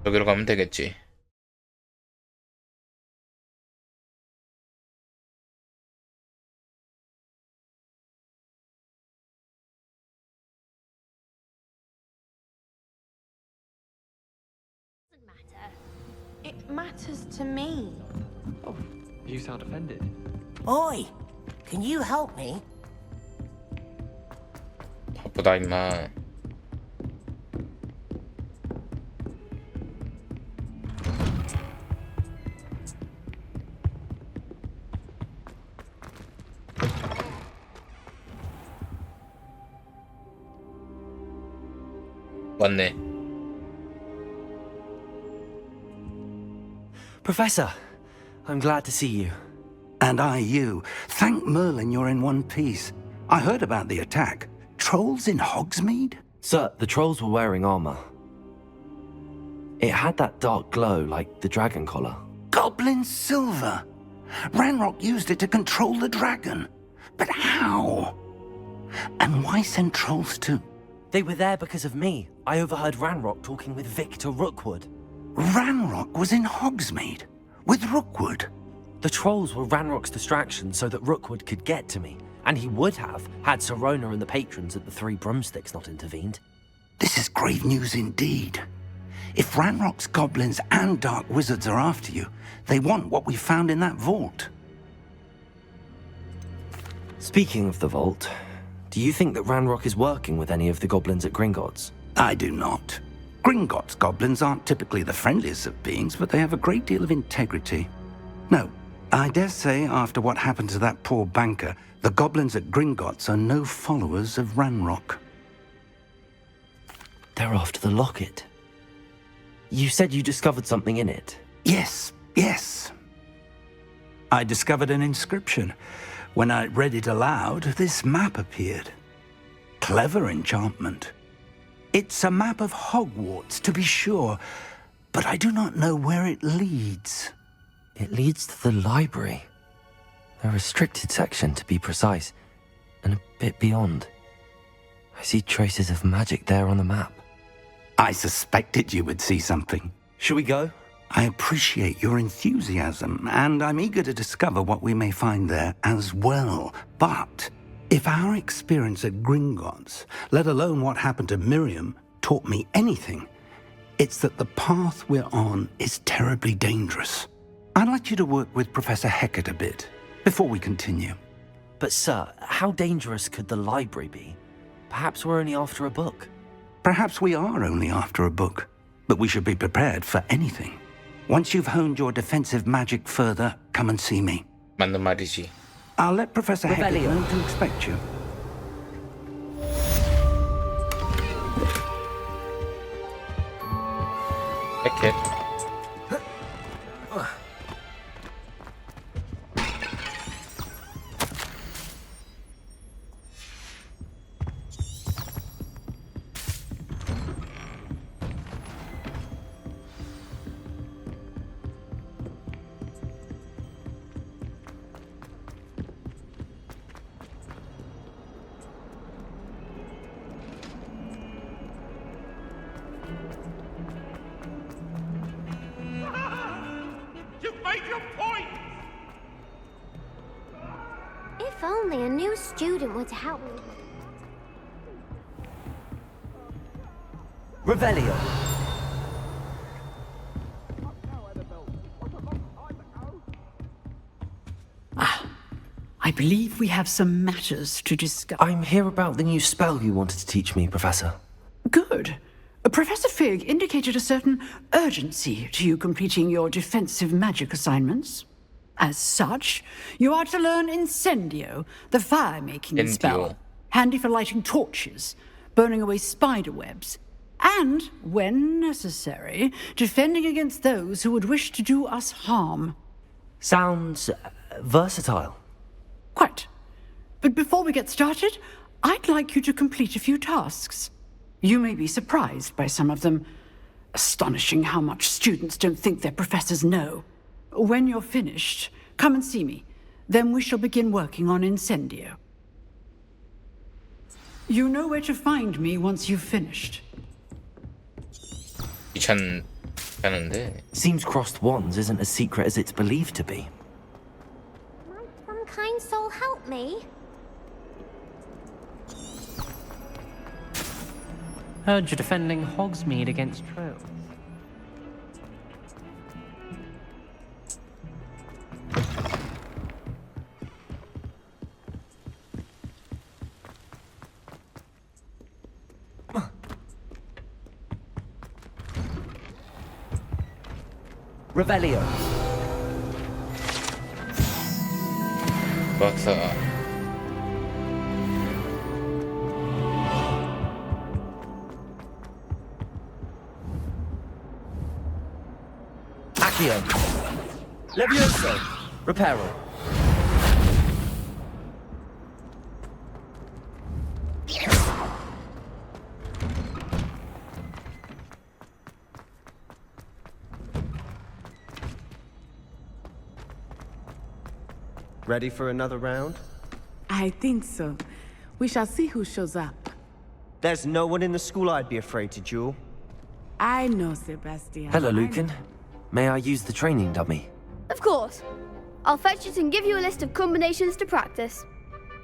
저기로 가면 되겠지. It matters to me. Oh, you sound offended. Oi, can you help me? 바쁘다 임마. 왔네. Professor, I'm glad to see you. And I you. Thank Merlin you're in one piece. I heard about the attack. Trolls in Hogsmeade? Sir, the trolls were wearing armor. It had that dark glow like the dragon collar. Goblin silver. Ranrock used it to control the dragon. But how? And why send trolls to... They were there because of me. I overheard Ranrock talking with Victor Rookwood. Ranrock was in Hogsmeade? With Rookwood? The trolls were Ranrock's distraction so that Rookwood could get to me. And he would have, had Sirona and the patrons at the Three Broomsticks not intervened. This is grave news indeed. If Ranrock's goblins and dark wizards are after you, they want what we found in that vault. Speaking of the vault, do you think that Ranrock is working with any of the goblins at Gringotts? I do not. Gringotts goblins aren't typically the friendliest of beings, but they have a great deal of integrity. No, I dare say after what happened to that poor banker, the goblins at Gringotts are no followers of Ranrock. They're after the locket. You said you discovered something in it. Yes. I discovered an inscription. When I read it aloud, this map appeared. Clever enchantment. It's a map of Hogwarts, to be sure, but I do not know where it leads. It leads to the library. A restricted section, to be precise, and a bit beyond. I see traces of magic there on the map. I suspected you would see something. Shall we go? I appreciate your enthusiasm, and I'm eager to discover what we may find there as well. But if our experience at Gringotts, let alone what happened to Miriam, taught me anything, it's that the path we're on is terribly dangerous. I'd like you to work with Professor Hecat a bit before we continue. But sir, how dangerous could the library be? Perhaps we're only after a book. Perhaps we are only after a book, but we should be prepared for anything. Once you've honed your defensive magic further, come and see me. 맞는 말이지. I'll let Professor Hecat know to expect you. Hecat. Make your point! If only a new student would help. Revelio. I believe we have some matters to discuss. I'm here about the new spell you wanted to teach me, Professor. Good. Professor Fig indicated a certain urgency to you completing your defensive magic assignments. As such, you are to learn Incendio, the fire-making spell, handy for lighting torches, burning away spider webs, and, when necessary, defending against those who would wish to do us harm. Sounds versatile. Quite. But before we get started, I'd like you to complete a few tasks. You may be surprised by some of them. Astonishing how much students don't think their professors know. When you're finished, come and see me. Then we shall begin working on Incendio. You know where to find me once you've finished. Seems crossed wands isn't as secret as it's believed to be. Might some kind soul help me? Heard you're defending Hogsmeade against trolls. Revelio. Accio. Levioso. Reparo. Ready for another round? I think so. We shall see who shows up. There's no one in the school I'd be afraid to duel. I know, Sebastian. Hello, Lucan. May I use the training dummy? Of course. I'll fetch it and give you a list of combinations to practice.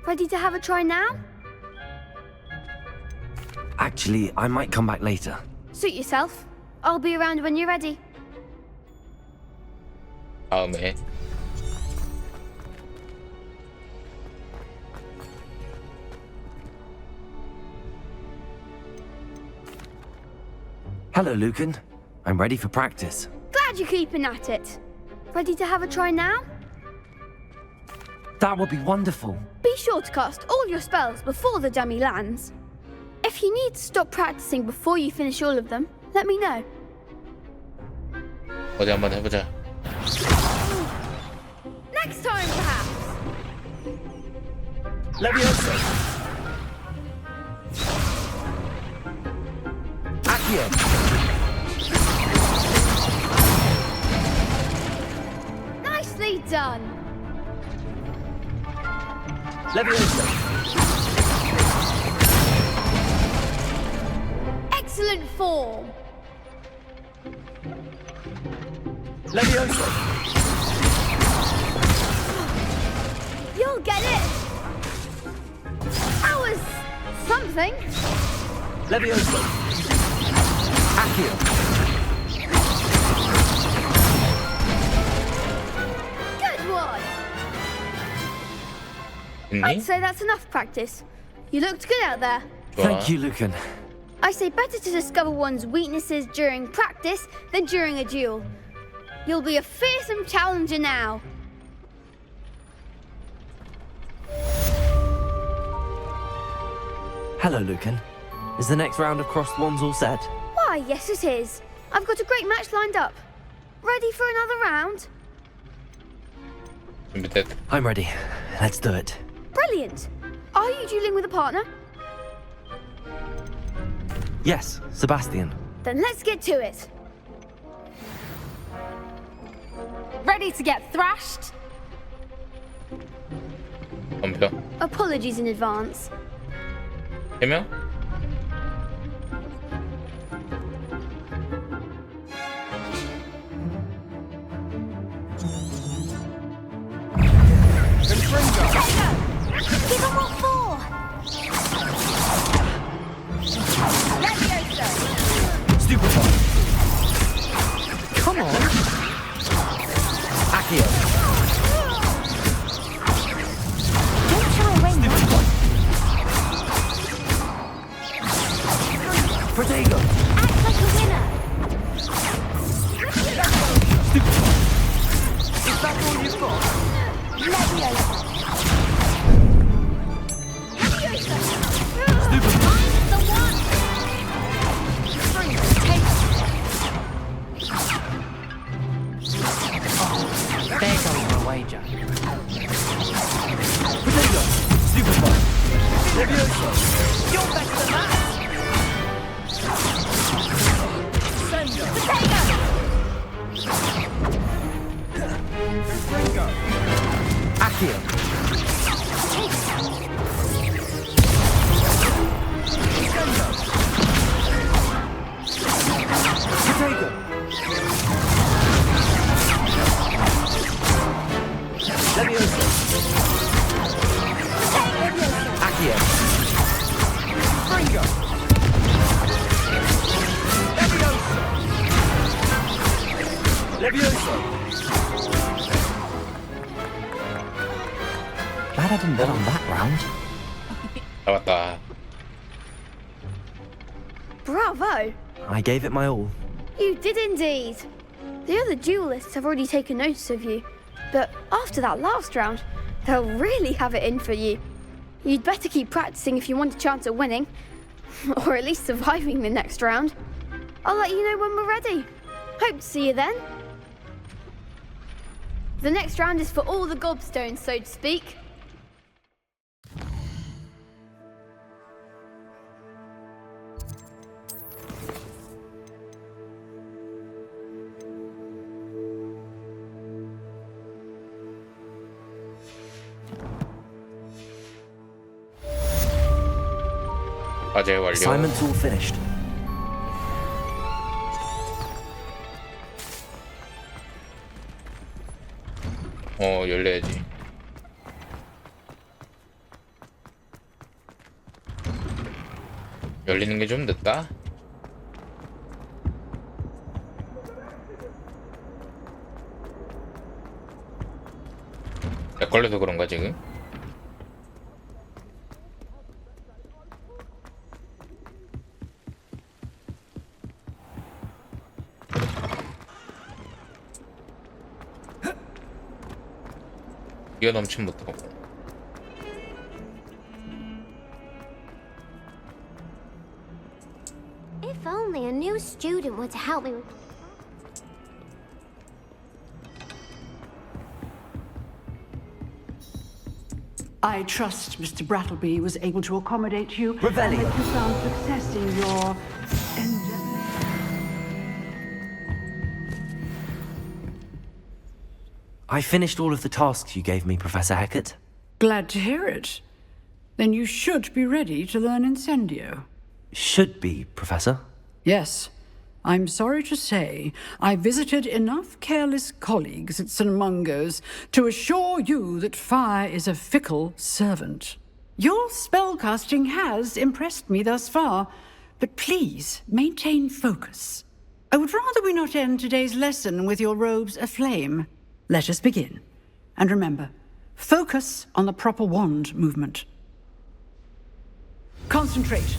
Ready to have a try now? Actually, I might come back later. Suit yourself. I'll be around when you're ready. 다음에 Hello, Lucan. I'm ready for practice. Glad you're keeping at it. Ready to have a try now? That would be wonderful. Be sure to cast all your spells before the dummy lands. If you need to stop practicing before you finish all of them, let me know. 어디 한번 해보자. Next time, perhaps. Levioso. Accio. Nicely done. Levioso. Excellent form. Levioso. You'll get it. That was something. Levioso. Accio. Good one. I'd say that's enough practice. You looked good out there. Thank you, Lucan. I say better to discover one's weaknesses during practice than during a duel. You'll be a fearsome challenger now. Hello, Lucan. Is the next round of crossed wands all set? Why, yes it is. I've got a great match lined up. Ready for another round? I'm ready. Let's do it. Brilliant. Are you dueling with a partner? Yes, Sebastian. Then let's get to it. Ready to get thrashed? 덤벼. Apologies in advance. 3명? Give them what for? Stupefy. Come on. Accio. Don't try and rain that. Protego. Act like a winner. Is that all you've got? Leviosa. Stupefy. I'm the one. There goes my wager. Protego. Stupefy. Leviosa. You're better than that. Sendo. Ringo. Accio. Protego. Leviosa. Accio. Ringo. Leviosa. Glad I didn't bet on that round. 잡았다. Bravo! I gave it my all. You did indeed. The other duelists have already taken notice of you, but after that last round, they'll really have it in for you. You'd better keep practicing if you want a chance at winning, or at least surviving the next round. I'll let you know when we're ready. Hope to see you then. The next round is for all the gobstones, so to speak. 과제 완료. Assignment's all finished. 열려야지. 열리는 게 좀 늦다. 약 걸려서 그런가 지금? 뛰어넘진 못하고. If only a new student were to help me with... I trust Mr. Brattleby was able to accommodate you Revelio. and that you found success in your endeavor. I finished all of the tasks you gave me, Professor Hecat. Glad to hear it. Then you should be ready to learn Incendio. Should be, Professor. Yes. I'm sorry to say, I visited enough careless colleagues at St. Mungo's to assure you that fire is a fickle servant. Your spellcasting has impressed me thus far, but please maintain focus. I would rather we not end today's lesson with your robes aflame. Let us begin. And remember, focus on the proper wand movement. Concentrate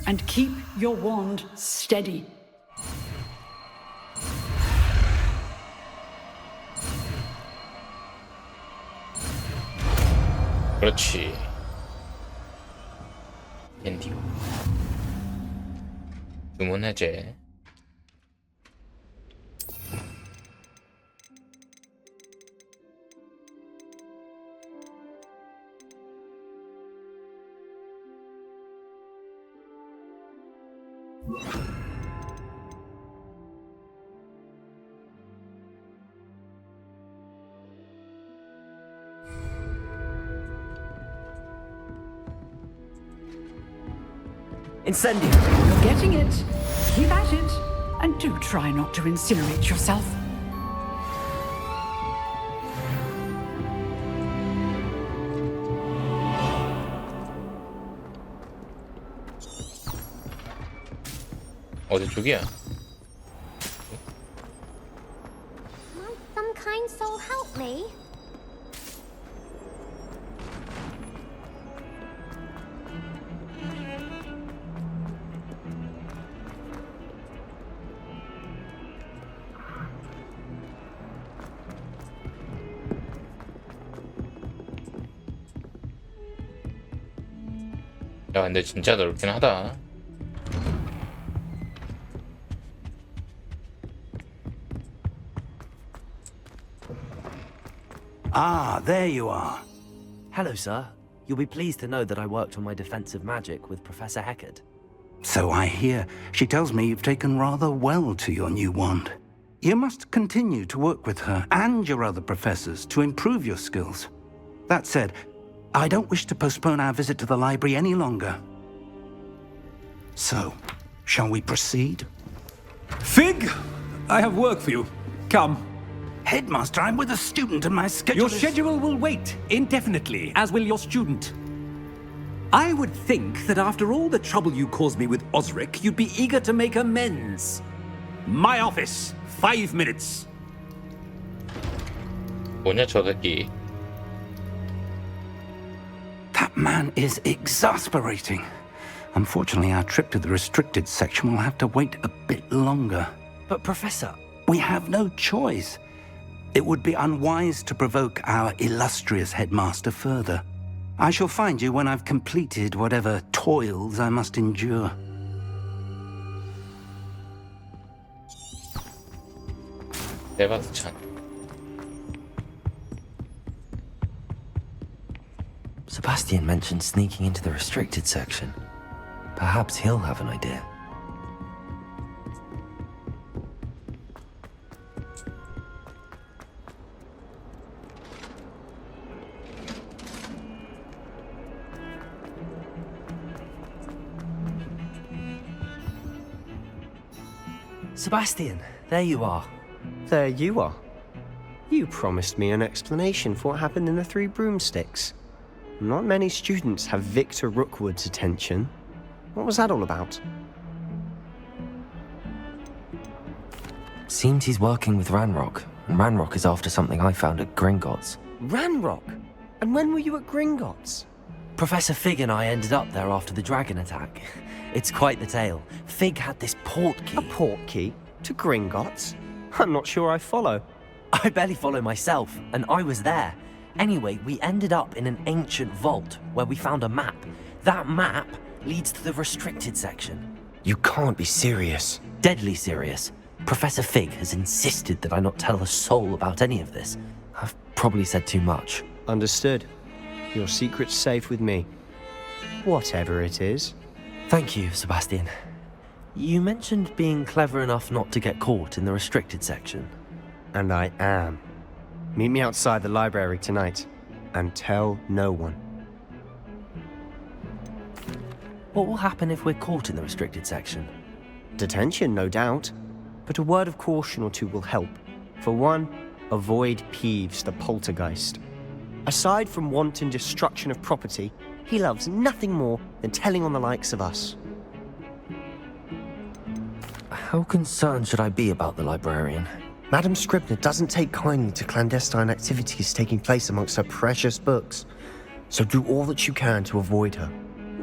and keep your wand steady. 그렇지. 엔디오. 주문 해제. Incendio. You're getting it. Keep at it. And do try not to incinerate yourself. 어디 쪽이야? Might some kind soul help me? 야, 근데 진짜 넓긴 하다. Ah, there you are. Hello, sir. You'll be pleased to know that I worked on my defensive magic with Professor Heckard. So I hear. She tells me you've taken rather well to your new wand. You must continue to work with her and your other professors to improve your skills. That said, I don't wish to postpone our visit to the library any longer. So, shall we proceed? Fig! I have work for you. Come. Headmaster, I'm with a student and my schedule Your schedule will wait indefinitely, as will your student. I would think that after all the trouble you caused me with Osric, you'd be eager to make amends. My office, 5 minutes. 뭐냐 저 새끼. That man is exasperating. Unfortunately, our trip to the restricted section will have to wait a bit longer. But Professor... We have no choice. It would be unwise to provoke our illustrious headmaster further. I shall find you when I've completed whatever toils I must endure. 세바스찬. Sebastian mentioned sneaking into the restricted section. Perhaps he'll have an idea. Sebastian, there you are. There you are. You promised me an explanation for what happened in the Three Broomsticks. Not many students have Victor Rookwood's attention. What was that all about? Seems he's working with Ranrock, and Ranrock is after something I found at Gringotts. Ranrock? And when were you at Gringotts? Professor Fig and I ended up there after the dragon attack. It's quite the tale. Fig had this port key. A port key? To Gringotts? I'm not sure I follow. I barely follow myself, and I was there. Anyway, we ended up in an ancient vault where we found a map. That map leads to the restricted section. You can't be serious. Deadly serious. Professor Fig has insisted that I not tell a soul about any of this. I've probably said too much. Understood. Your secret's safe with me. Whatever it is. Thank you, Sebastian. You mentioned being clever enough not to get caught in the restricted section. And I am. Meet me outside the library tonight, and tell no one. What will happen if we're caught in the restricted section? Detention, no doubt. But a word of caution or two will help. For one, avoid Peeves the poltergeist. Aside from wanton destruction of property, he loves nothing more than telling on the likes of us. How concerned should I be about the librarian? Madam Scribner doesn't take kindly to clandestine activities taking place amongst her precious books. So do all that you can to avoid her.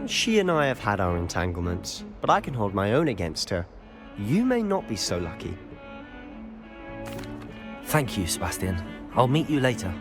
She and I have had our entanglements, but I can hold my own against her. You may not be so lucky. Thank you, Sebastian. I'll meet you later.